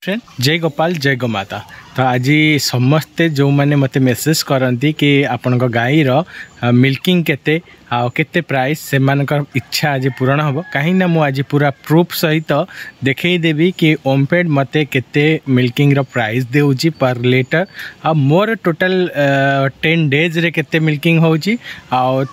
Friend जय गोपाल जय गोमाता। तो आज समस्ते जो मैंने मत मेसेज करती कि आपण गाई मिल्किंग केते केते प्राइस से इच्छा आज पूरण हम कहीं मु आज पूरा प्रूफ सहित देखईदेवी कि ओमफेड मते केते मिल्किंग रो प्राइस देउची पर लीटर आ मोर टोटल 10 डेज रे केते मिल्किंग होउची आ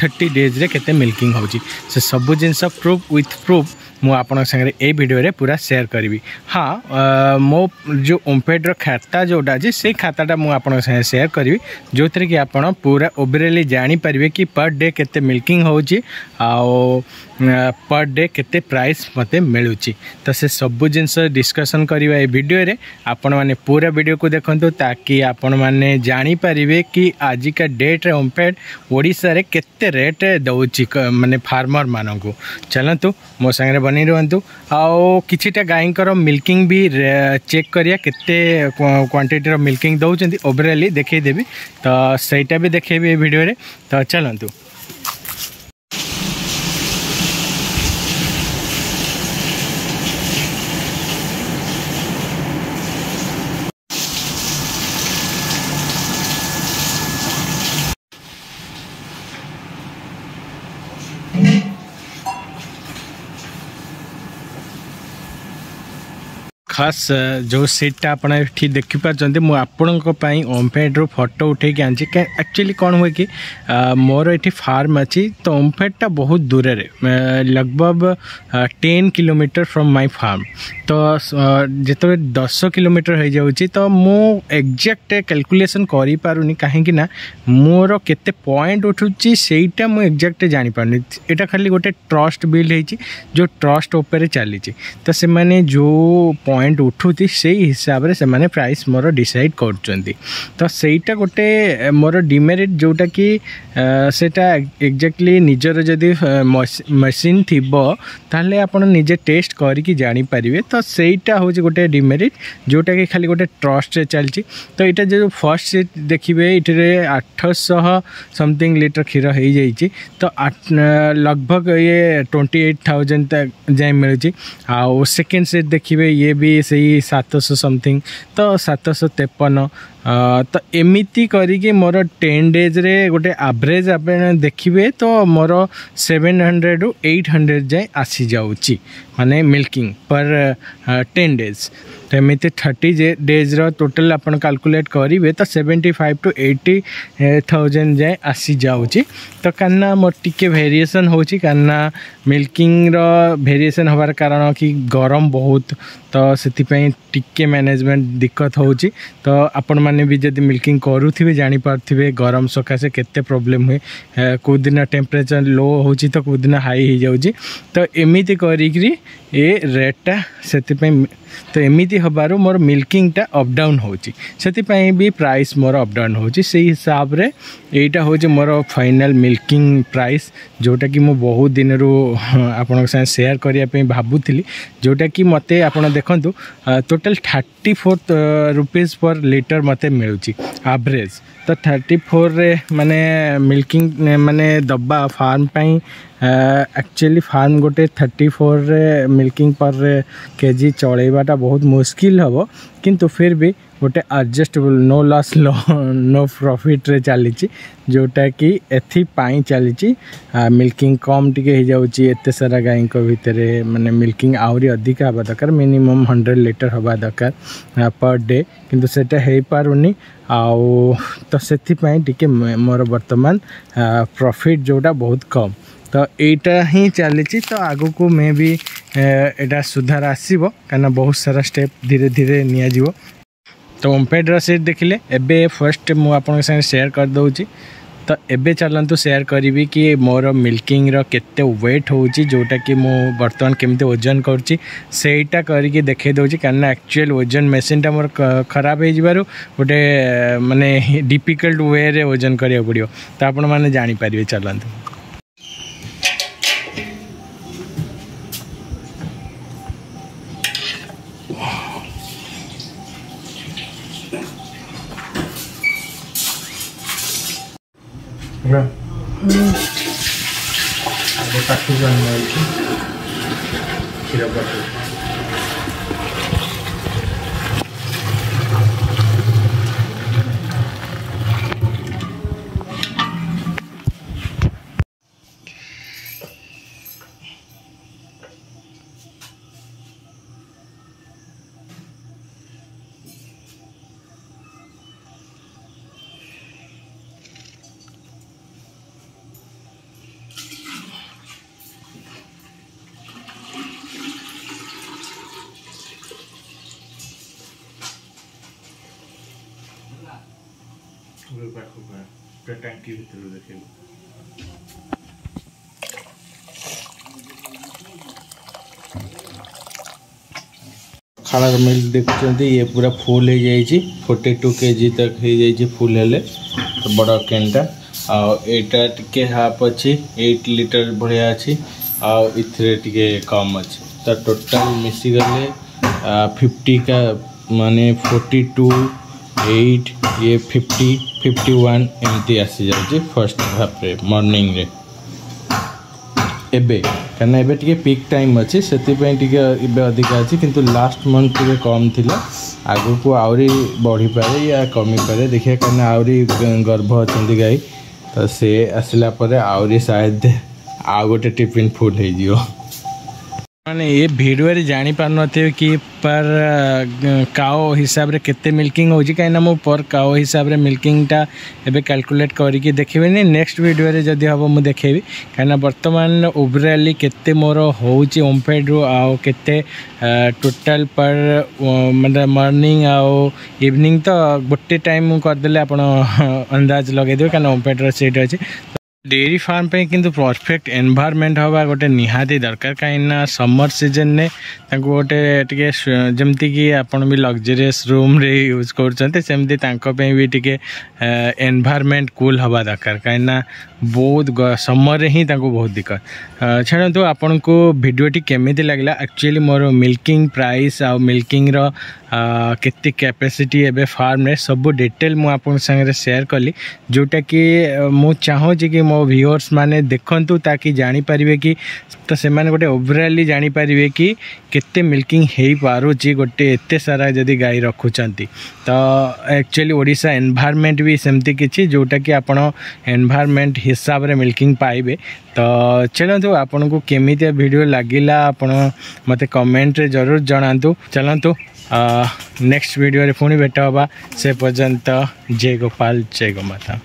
30 डेज रे केते मिल्किंग होउची से सब जिनस प्रूफ विथ प्रूफ मु आपन संगे ए वीडियो रे पूरा शेयर करी। हाँ मो जो ओमफेड रो खाता जोटा जे से खाताटा मु आपन संगे शेयर करी जो थरे कि आपन पूरा ओवरऑली जानि परिबे कि पर डे केते मिल्किंग होउची आ पर डे केते प्राइस मते मिलुची। तो से सब जिनस डिस्कशन करिवा ए वीडियो रे आपन माने पूरा वीडियो को देखंतु ताकि आपन माने जानि परिबे कि आज का डेट रे ओमफेड ओडिसा रे केते रेट दउची माने फार्मर मानकु। चलंतु मो संगे बनी रुहतु आउ किछिटा गाईंकर मिल्किंग भी चेक करिया केते क्वांटिटी रो मिल्किंग दउचंती ओवरऑली देखै देबी। तो सेटा भी देखेबी ए वीडियो रे। तो चलंतु खास जो सीटा आप देखिपारे मुझे ओमफेड रो फोटो उठे के आनी एक्चुअली कौन हुए कि मोर ये फार्म अच्छी तो ओमफेडटा बहुत दूर रे लगभग 10 किलोमीटर फ्रॉम माय फार्म। तो जिते 10 किलोमीटर हो जाऊँगी तो मु एग्जैक्ट कैलकुलेशन करी पारुनी कहीं ना मोर केते पॉइंट उठुची सेटा मु एग्जैक्ट जानी पारुनी। एटा खाली गोटे ट्रस्ट बिल्ड होती जो ट्रस्ट ऊपर चली तो से माने जो पॉइंट उठुती से हिसाब से माने प्राइस मोर डिसाइड करचंती। तो सेटा गोटे मोर डिमेरिट जोटा कि सेटा एग्जैक्टली निजर जदि मशीन थिबो ताले आपण निजे टेस्ट करिकी जानि परिबे। तो सेटा होची गोटे डिमेरिट जोटा कि खाली गोटे ट्रस्ट रे चलची। तो एटा जो फर्स्ट सीट देखिबे इटरे 800 समथिंग लीटर क्षीर हो जाइए। तो लगभग ये 28,000 तक जाए मिलूँ। आउ सेकेंड सीट देखिए ये भी सही 700 समथिंग तो 753। तो एमिती करिके मोर 10 डेज रे गोटे एवरेज आप देखिए तो मोर 700 to 800 जाए आसी जाऊँगी माने मिल्किंग पर 10 डेज। तो एमती 30 डेज रो टोटल अपन कैलकुलेट करेंगे तो 75 to 80,000 जाए आसी जाऊँगी। तो कन्ना मोर टिके वेरिएशन होची कन्ना मिल्किंग रो वेरिएशन होबार कारण कि गरम बहुत तो सेतिपई टिके मैनेजमेंट दिक्कत होची। तो आपण माने भी जदि मिल्किंग करूथिबे जानि पारथिबे गरम सकाशे केते प्रॉब्लम हुए को दिन टेम्परेचर लो होची तो को दिन हाई हो जाउची। तो एमिति करिकरी ए रेटटा सेतिपई तो एमिति हबारो मोर मिल्किंगटा अप डाउन होची सेतिपई भी प्राइस मोर अप डाउन होची। से हिसाब रे एटा होची मोर फाइनल मिल्किंग प्राइस जोटा कि मु बहुत दिन रो आपन संग शेयर करिया पे भाबुथिली जोटा कि मते आपन देखंतु टोटल 34 रुपीस पर लीटर मते मिलुची एवरेज। तो 34 रे माने मिल्किंग माने दबा फार्म पाई एक्चुअली फार्म गोटे 34 रे मिल्किंग पर केजी चलेबाटा बहुत मुश्किल हम किंतु फिर भी गोटे adjustable no loss no profit रे चली जोटा कि एथपाई चली मिल्किंग कम टिके हो जाउची। एते सारा गाई को भितर माने मिल्किंग आउरी अधिक हवा दरकार मिनिमम 100 लीटर हवा दरकार पर डे किंतु सेटा हे पारुनी आउ तो सेथिपाई टिके मोर वर्तमान प्रॉफिट जोटा बहुत कम। तो यहीटा ही चली। तो आगु को मैं भी एटा सुधार आसीबो काना बहुत सारा स्टेप धीरे धीरे निया जीवो। तो ओमफेड रो सीट देखिले एबे फर्स्ट मु आपन संग शेयर कर दउची। तो एबे चलंतु शेयर करी कि मोर मिल्किंग रो केते वेट होची जोटा कि मु वर्तमान केमते वजन करची सेटा करिके देखे दउची काना एक्चुअल वजन मशीनटा मोर खराब हे जिबारु गोटे माने डिफिकल्ट वे रे वजन करिया पड़ियो। तो आपण माने जानि परिबे चलंतु। क्षीर टांकी भीतर देखे खाना मिल्क देखते ये पूरा फुल हो जाइए 42 kg तक हो जाइए फुल हेले तो बड़ कैनटा आटा टे हाफ अच्छी 8 लीटर भाया अच्छी आथे कम अच्छी तो टोटाल मिसीगले 50 का माने 42 8 ये 50 51 एमती आसी जाए फर्स्ट हाफ रे मॉर्निंग रे एबे कहना एबे टिके पीक टाइम अच्छी से अधिक अच्छी किंतु लास्ट मंथ टिके कम थिला आगु को आउरी बढ़ी पारे या कमी पारे देखिए कहना आउरी गर्भ अच्छी गाई तो से आसला परे आउरी शायद आ गोटे टिफिन फुल हो जियो माने ये वीडियो रे जानी पार नथे कि पर काओ हिसाब रे केते मिल्किंग होजी काइना मो पर काओ हिसाब रे मिल्किंग टा एबे कैलकुलेट करी कि देखिबे नि नेक्स्ट वीडियो रे जदी हबो मु देखेबी काइना वर्तमान ओवरऑली केते मोर होउची ओमफेड रो आओ केते टोटल पर मतलब मॉर्निंग आओ इवनिंग तो गोटे टाइम मु कर देले आपण अंदाज लगे दियो काइना ओमफेड रो सेट अछि डेयरी फार्म पे किंतु परफेक्ट एनवायरनमेंट हवा गोटे निहाती दरकार कहीं समर सीजन ने गोटे टिके जमती कि आपण भी लग्जरियस रूम रे यूज करमती भी टिके एनवायरनमेंट कूल हवा दरकार कहीं बहुत समर रे ही बहुत दिक्कत छाड़ू तो आपन को वीडियोटी केमिति लगला एक्चुअली मोर मिल्किंग प्राइस आ मिल्किंग रो केते कैपेसिटी एबे फार्म रे सब डिटेल मु आपन संगे शेयर कली जोटा कि मु चाहो जे कि मो व्यूअर्स माने देखंतु ताकि जानि परिबे कि तो से माने गोटे ओवरऑली जानि परिबे कि केते मिल्किंग हेई पारुची गोटे एते सारा जदी गाय रखुचंती तो एक्चुअली ओडिसा एनवायरनमेंट भी सेमती किछि जोटा कि आपण एनवायरनमेंट हिसाब रे मिल्किंग पाइबे तो चलतु आपन को केमितिया वीडियो लागिला आपण मते कमेंट रे जरूर जणांतु चलतु नेक्स्ट वीडियो रे पुणी भेट हवा से पर्यंत जय गोपाल जय गोमाता।